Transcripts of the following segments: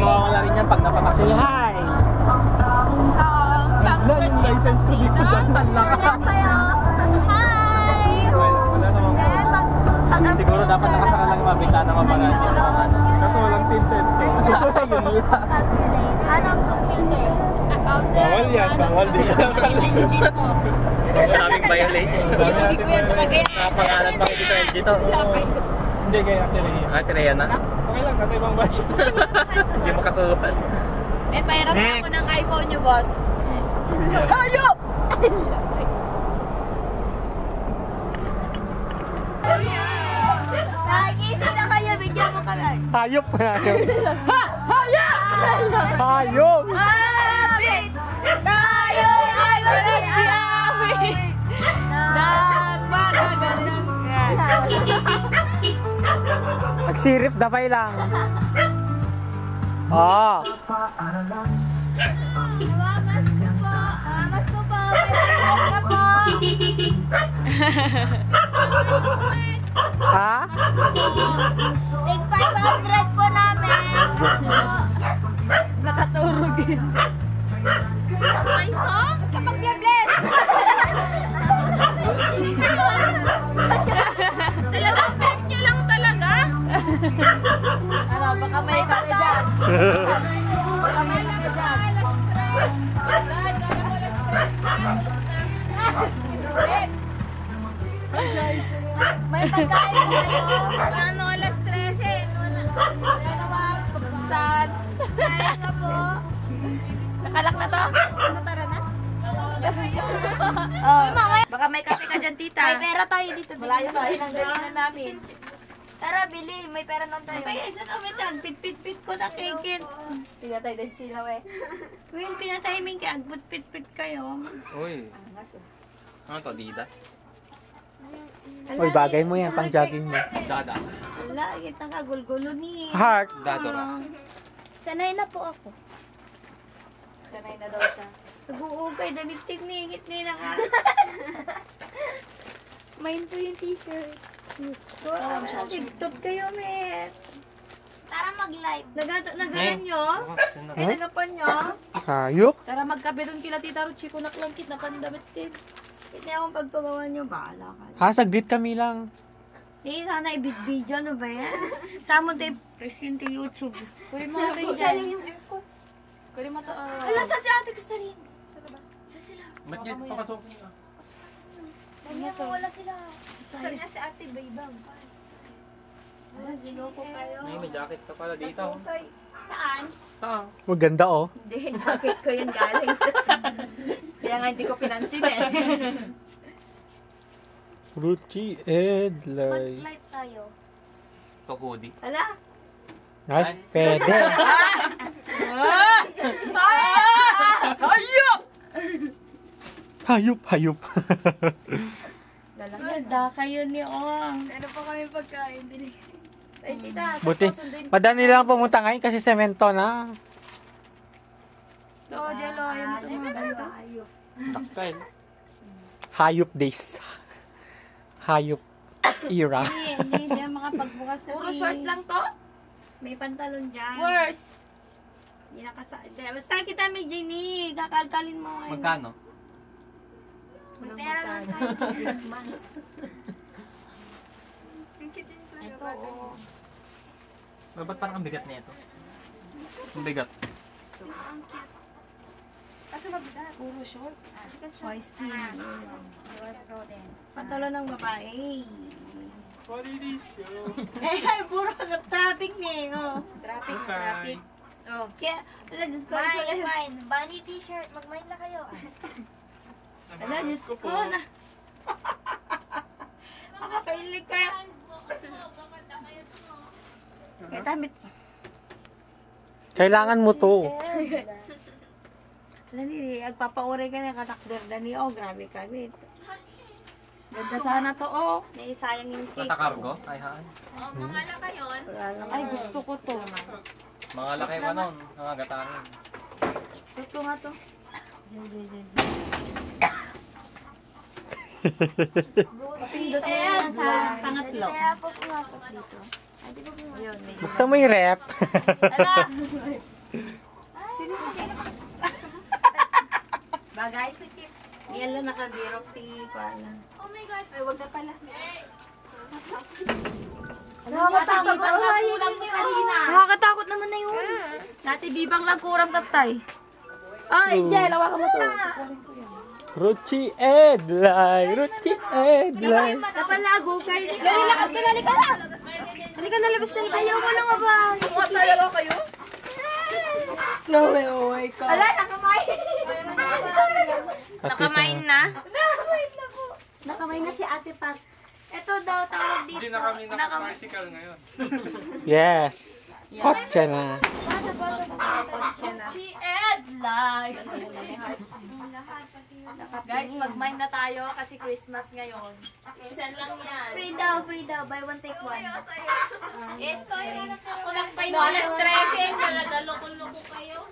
mawawala rin yan pag napatakil. Hi! Yung license ko dito dahil lakas. Hi! Wala namang siguro dapat nakasara lang yung mga bintana maparaan. Kaso walang tinted to. Anong computer? Bawal yan, bawal din. Engine mo. Maraming violation. Hindi ko yan sa kagaya. Nakapangalan pa dito LG to. Hindi kaya Tereya. Tereya na? Okay lang, nasa ibang batch. Hindi makasuhan. Eh, pairam ako ng iPhone nyo, boss. Hayop! Nagising na kayo, video mo kami. Hayop! Hayop! Hayop! Hayop! Tayo ay nagsiyami! Nagpagagandang Nagsirip, dapay lang. Ah. Mas po po! May po! Ha? Take 500 po namin! Nakaturog yun. May song? Kapag bless! Talagang pet nyo lang talaga? Ano, baka may kami dyan. Baka may kami dyan. Alas stress. Dahil kami alas stress. Hi guys! May pagkain po kayo. Ano, alas stress eh. Kaya naman, pagpagsan. Kaya nga po. Nakalak na to? Natara na? Baka may kape ka dyan, tita. May pera tayo dito. Malayo tayo ng dalinan namin. Tara, bili. May pera lang tayo. May isa namin lang. Pit-pit-pit ko na kikit. Pinatay din sila, we. When pinataymin ka, agbut pit-pit kayo. Uy. Ano to, Adidas? Uy, bagay mo yan, pang jogging mo. Dada. Wala, kita ka gulgulo ni. Heart! Dadora. Sanay na po ako. Sanay na daw siya. Nag-uugay, damit tinigit ni na ka. Main po yung t-shirt. TikTok kayo, met. Tara mag-live. Nagalan nyo? Ay, nagapan nyo? Hayop! Tara magkape doon kila tita Ruchi ko naklangkit na pandamit din. Hindi akong pagpagawa nyo, bahala ka. Ha, saglit kami lang. Eh, sana i-video, ano ba yan? Sama tayo, presente YouTube. Uy, mga tayo yung aircon. Kali mo to, Ala, saan si Ate Crystalline? Sa labas. Saan sila? Ba't yan papasok? Kanya mo, wala sila. Saan niya si Ate Baybang? Ginoko kayo. Ay, may jacket ka pala dito. Okay. Saan? Saan? Maganda oh. Hindi, jacket ko yun galing. Kaya nga hindi ko pinansin eh. Ruchi Edlay. Mag-live tayo. Ito hoodie. Ala? Ay, pwede. Hayop! Hayop, hayop. Lalanda kayo ni Ong. Ano pa kami pagkain? Binigay. Ay, tita. Buti. Madali lang pumunta ngayon kasi semento na. Oo, Jello. Ayaw mo ito mga ganito. Taktail. Hayop days. Hayop era. Hindi yan makapagbukas kasi. Puro short lang to? May pantalon dyan. Worse. Hindi basta kita may Jenny. Kakalkalin mo. Magkano? May pera lang tayo. Christmas. Ito, oh. Ba't parang ang bigat na ito? Ang bigat. Kaso mabigat. Puro short. Hoy, skin. Pantalon ng babae. What is this show? Eh, puro traffic niya. Oh. Okay. Oh. Kaya, ala, Diyos ko. Mine. Bunny t-shirt. Mag-mine na kayo. Ala, Diyos ko na. Makapailig ka. Kaya damit. Kailangan mo to. Lani, agpapauri ka na katakder Dani. Oh, grabe kami. Ganda sana to, oh. May sayang yung cake. Matakargo? Ay, haan. Oh, mga laka yun. Ay, gusto ko to. Mga laki pa nun. Mga gatanin. Gusto nga to. Pindot mo yan sa pangatlo. Kaya po pumasok dito. Ay, di ba pumasok? Ayun, may Buksan mo yung rep. Ala! Bagay, sikip. Yan lang nakabirok si Kuala. Oh my God. Ay, wag na pala. Nakakatakot Bibang lang mo kanina. Nakakatakot naman na yun. Dati bibang lang kurang tatay. Ay, Jel, hawakan mo to. Ruchi Edlay! Ruchi Edlay! Napalago kayo. Gawin lakad ka na, halika na. Halika na, labas na. Ayaw mo lang ba? Kumuha talaga kayo? Naway ka. Ala, nakamain. Nakamain na? Nakamain na po. Nakamain na si Ate Pat. Ito daw, tawag dito. Hindi na kami naka-bicycle ngayon. Yes. Kotse na. Si Edlay. Guys, mag-mine na tayo kasi Christmas ngayon. Minsan lang yan. Free daw. Buy one, take one. Ito yun. Ako lang pa yung stressing. Loko-loko kayo.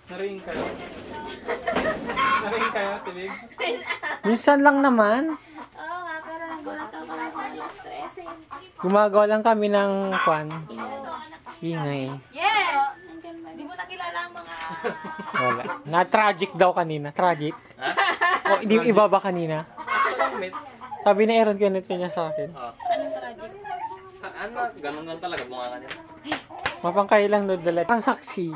Naring kayo. Naring kayo, Tibig. Minsan lang naman. Oo nga, pero nagulata ko lang yung stressing. Gumagawa lang kami ng kwan. Ingay. Yes! Hindi mo nakilala ang mga... Wala. Na-tragic daw kanina. Tragic. O, hindi iba ba kanina? Sabi na Aaron, ganito niya sa akin. Anong tragic? Ano? Ganun lang talaga bunga niya. Mapangkay lang doon dala. Parang saksi.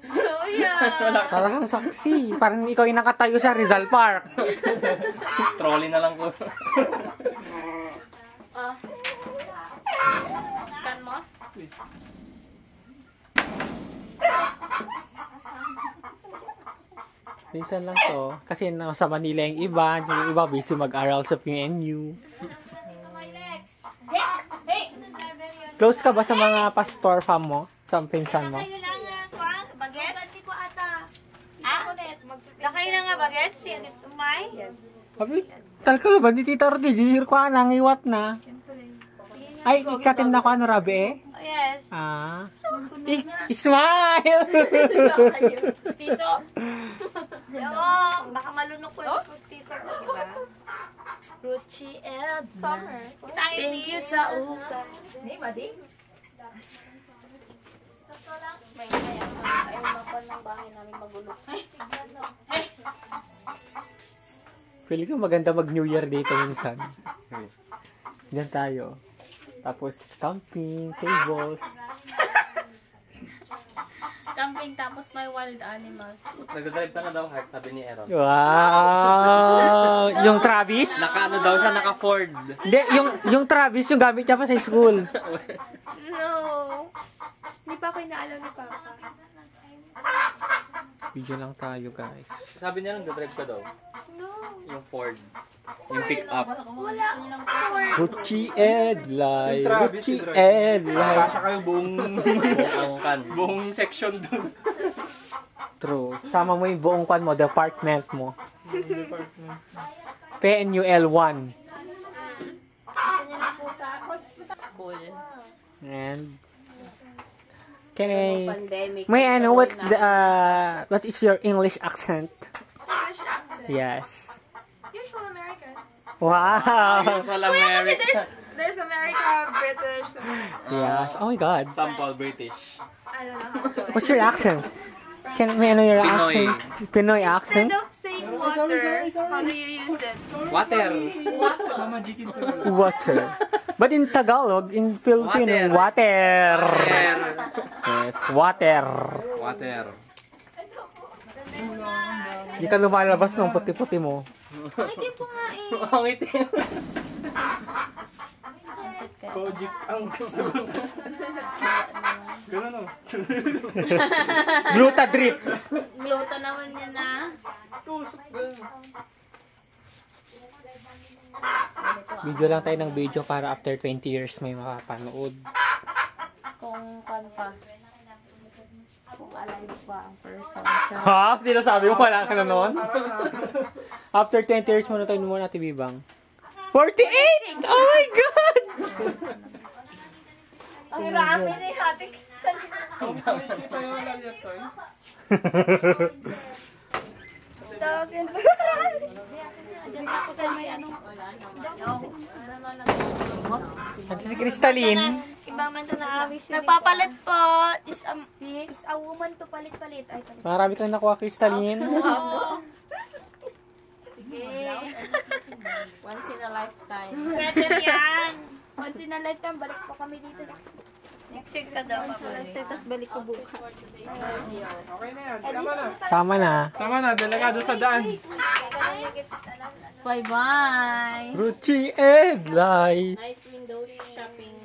Oo yan. Parang saksi. Parang ikaw yung nakatayo sa Rizal Park. Trolley na lang ko. Scan mo? Minsan lang to. Kasi nasa Manila yung iba. Yung iba busy mag-aral sa PNU. Hey! Close ka ba sa mga pastor fam mo? Sa pinsan mo? Baget? Ganti ko ata. Lakay na nga baget? Si Adit Umay? Yes. Sabi, talaga ba? Di Tita Rodi, dinir ko nang iwat na. Ay, ikatim na ko ano, Rabi eh? Oh, yes. Ah. Smile! Tiso. Oo, baka malunok ko yung pustiso ko, diba? Ruchi and Summer. Thank you sa uka. Hindi, madi? May ayaw na pa ng bahay namin magulo. Pili ko maganda mag-New Year dito minsan. Diyan tayo. Tapos camping, tables. Camping tapos may wild animals. Nagdadrive ka na daw, Heart, sabi ni Aaron. Wow! Yung Travis? Naka-ano daw siya, naka-Ford. Hindi, yung Travis, yung gamit niya pa sa school. No. Hindi pa ako inaalam ni Papa. Video lang tayo, guys. Sabi niya nagdadrive ka daw. No. Yung Ford. Yung pick-up. Wala. Ruchi Edlay, Yung Travis, Ruchi yung Travis. Edlay. Kasya kayo buong angkan. Buong section dun. True. Sama mo yung buong kwan mo, department mo. PNUL1. School. And can I Pandemic. may I know what is your English accent? English accent. Yes. Usual American. Wow. Usual Kasi American. there's America, British, Yes. Oh my God. Sample British. I don't know how to. What's your accent? Can may I know your accent? Pinoy accent? Instead of saying water, how do you use it? Water. Water. But in Tagalog, in Filipino, water. Yes, water. Water. Di ka lumalabas ng puti-puti mo. Hindi po nga eh. Ang itim. Kojic ang kasagot. Ganun o. Gluta drip. Gluto naman yan na. Tusok ganun. Video lang tayo ng video para after 20 years may makapanood. Kung pan pa. Kung alive pa ang person. Ha? Sinasabi mo wala ka na noon? After 20 years muna tayo muna Ate Bibang. 48! Oh my God! Ang rami ni Ate Kristal. Tawagin po. Diyan ako sa may ano. At si Crystalline. Nagmamanta na awis. Nagpapalit po. Is a woman to palit-palit. Ay, palit. Marami kang nakuha, Crystalline. Once in a lifetime. Pwede yan. Once in a lifetime, balik po kami dito. Next week ka daw babalik. Tapos balik ko bukas. Okay na yan. Tama na. Tama na. Tama na. Delikado sa daan. Bye-bye. Ruchi Edlay. Nice window shopping.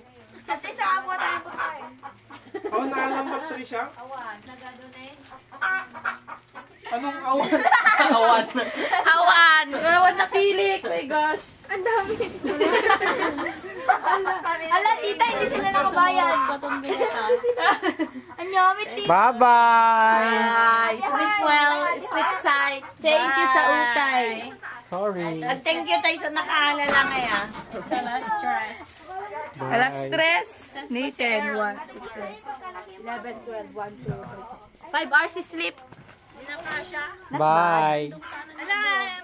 Ate, sa awa tayo po tayo. Oh, nakalambat Trisha. Awan. Nagado na yun. Anong awan? Awan! Awan na kilik! My gosh! Ang dami. Ala, tita, hindi sila nakabayad. Ang yamit, tita. Bye-bye. Bye! Sleep well, sleep tight. Thank you sa utay. Sorry. At thank you tayo sa nakaalala ngayon. Sa last stress. Alas stress. Nathan, 1, 11, 12, 1, 2, 3. 5 hours sleep. Bye. Alam!